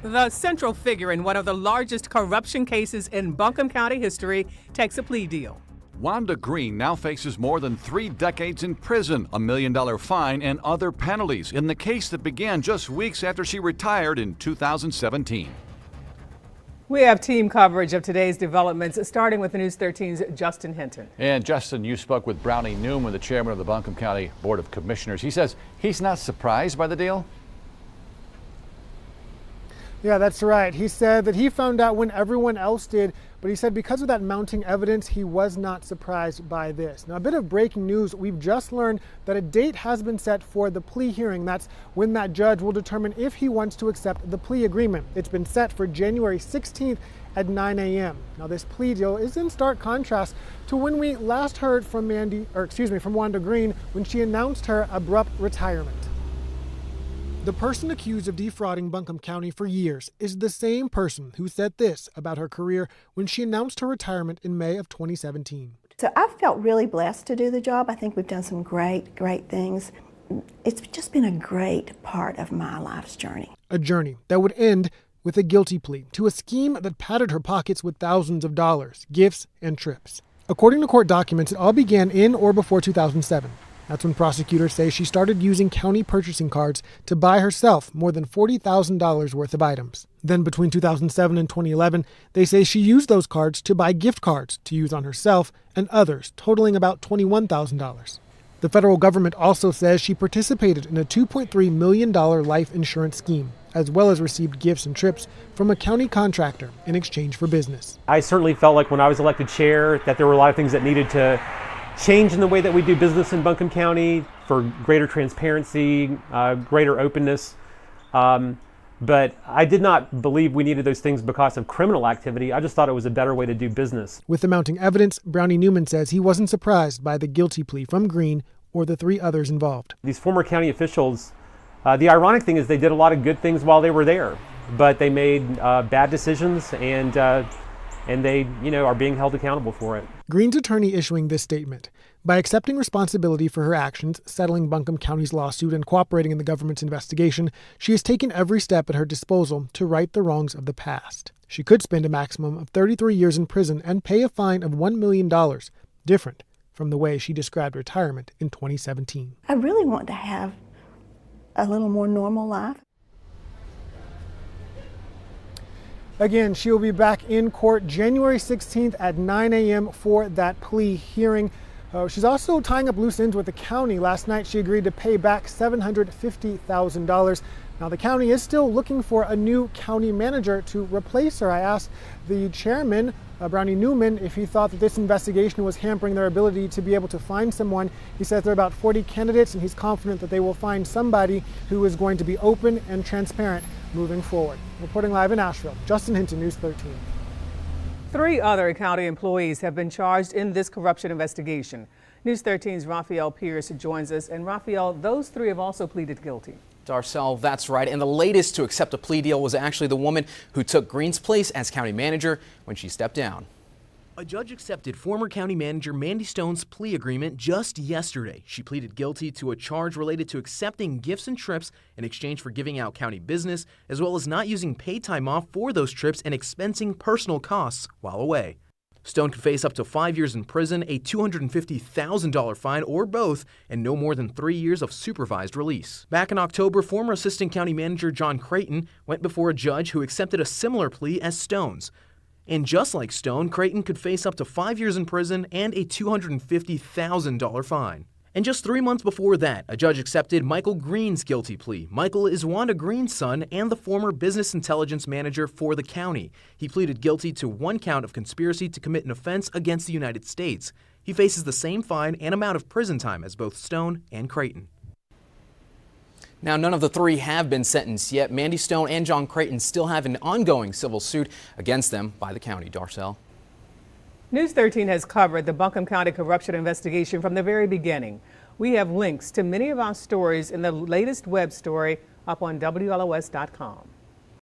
The central figure in one of the largest corruption cases in Buncombe County history takes a plea deal. Wanda Greene now faces more than 3 decades in prison, a $1 million fine, and other penalties in the case that began just weeks after she retired in 2017. We have team coverage of today's developments, starting with News 13's Justin Hinton. And Justin, you spoke with Brownie Newman, the chairman of the Buncombe County Board of Commissioners. He says he's not surprised by the deal. Yeah, that's right. He said that he found out when everyone else did, but he said because of that mounting evidence, he was not surprised by this. Now, a bit of breaking news. We've just learned that a date has been set for the plea hearing. That's when that judge will determine if he wants to accept the plea agreement. It's been set for January 16th at 9 a.m. Now, this plea deal is in stark contrast to when we last heard from Wanda Greene when she announced her abrupt retirement. The person accused of defrauding Buncombe County for years is the same person who said this about her career when she announced her retirement in May of 2017. So I felt really blessed to do the job. I think we've done some great things. It's just been a great part of my life's journey. A journey that would end with a guilty plea to a scheme that padded her pockets with thousands of dollars, gifts, and trips. According to court documents, it all began in or before 2007. That's when prosecutors say she started using county purchasing cards to buy herself more than $40,000 worth of items. Then between 2007 and 2011, they say she used those cards to buy gift cards to use on herself and others, totaling about $21,000. The federal government also says she participated in a $2.3 million life insurance scheme, as well as received gifts and trips from a county contractor in exchange for business. I certainly felt like when I was elected chair that there were a lot of things that needed to change in the way that we do business in Buncombe County for greater transparency, greater openness. But I did not believe we needed those things because of criminal activity. I just thought it was a better way to do business. With the mounting evidence, Brownie Newman says he wasn't surprised by the guilty plea from Greene or the 3 others involved. These former county officials, the ironic thing is they did a lot of good things while they were there, but they made bad decisions and they, are being held accountable for it. Greene's attorney issuing this statement. By accepting responsibility for her actions, settling Buncombe County's lawsuit, and cooperating in the government's investigation, she has taken every step at her disposal to right the wrongs of the past. She could spend a maximum of 33 years in prison and pay a fine of $1 million, different from the way she described retirement in 2017. I really want to have a little more normal life. Again, she will be back in court January 16th at 9 a.m. for that plea hearing. She's also tying up loose ends with the county. Last night, she agreed to pay back $750,000. Now, the county is still looking for a new county manager to replace her. I asked the chairman, Brownie Newman, if he thought that this investigation was hampering their ability to be able to find someone. He says there are about 40 candidates, and he's confident that they will find somebody who is going to be open and transparent moving forward. Reporting live in Asheville, Justin Hinton, News 13. 3 other county employees have been charged in this corruption investigation. News 13's Raphael Pierce joins us. And Raphael, those 3 have also pleaded guilty. Darcel, that's right. And the latest to accept a plea deal was actually the woman who took Greene's place as county manager when she stepped down. A judge accepted former county manager Mandy Stone's plea agreement just yesterday. She pleaded guilty to a charge related to accepting gifts and trips in exchange for giving out county business, as well as not using paid time off for those trips and expensing personal costs while away. Stone could face up to 5 years in prison, a $250,000 fine, or both, and no more than 3 years of supervised release. Back in October, former Assistant County Manager John Creighton went before a judge who accepted a similar plea as Stone's. And just like Stone, Creighton could face up to 5 years in prison and a $250,000 fine. And just 3 months before that, a judge accepted Michael Greene's guilty plea. Michael is Wanda Greene's son and the former business intelligence manager for the county. He pleaded guilty to 1 count of conspiracy to commit an offense against the United States. He faces the same fine and amount of prison time as both Stone and Creighton. Now, none of the 3 have been sentenced yet. Mandy Stone and John Creighton still have an ongoing civil suit against them by the county. Darcel. News 13 has covered the Buncombe County corruption investigation from the very beginning. We have links to many of our stories in the latest web story up on WLOS.com.